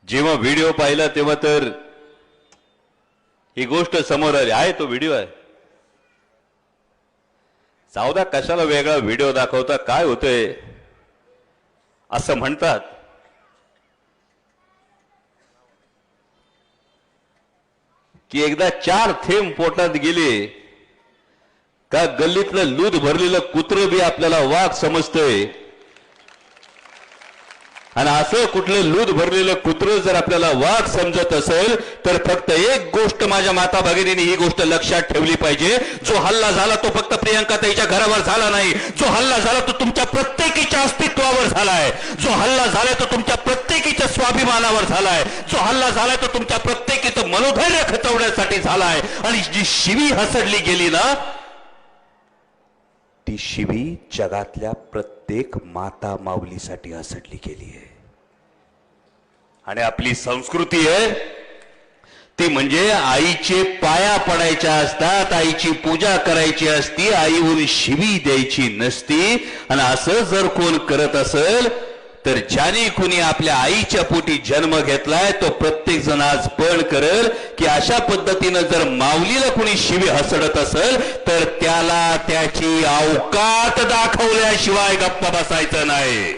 जेव्हा व्हिडिओ पाहिला तेव्हा तर ही गोष्ट समोर आली आहे, तो व्हिडिओ आहे। जाऊदा कशाला वेगळा व्हिडिओ दाखवता, काय होतंय असं म्हणतात। की एकदा 4 थेंब पोटात गेले का गल्लीतलं लूद भरलेलं कुत्र बी आपल्याला वाघ समजतंय। आणि असं कुठलं लूद भरलेलं कुत्र जर आपल्याला वाघ समजत असेल तर फक्त एक गोष्ट माझ्या माता भगिनींनी ही गोष्ट लक्षात ठेवली पाहिजे, जो हल्ला झाला तो फक्त प्रियंकाताईच्या घरावर झाला नाही, जो हल्ला झाला तो तुमच्या प्रत्येकीच्या अस्तित्वावर झालाय, जो हल्ला झालाय तो तुमच्या प्रत्येकीच्या स्वाभिमानावर झालाय, जो हल्ला झालाय तो तुमच्या प्रत्येकीचं मनोधैर्य खचवण्यासाठी झालाय। आणि जी शिवी हसडली गेली ना, ती शिवी जगातल्या प्रत्येक माता माऊलीसाठी हसडली गेली आहे। आणि आपली संस्कृती आहे ती म्हणजे आईचे पाया पडायच्या असतात, आईची पूजा करायची असती, आईहून शिवी द्यायची नसती। आणि असं जर कोण करत असेल तर ज्याने कोणी आपल्या आईच्या पोटी जन्म घेतलाय तो प्रत्येक जण आज पण करेल की अशा पद्धतीनं जर माऊलीला कोणी शिवी हसडत असेल तर त्याला त्याची औकात दाखवल्याशिवाय गप्पा बसायचं नाही।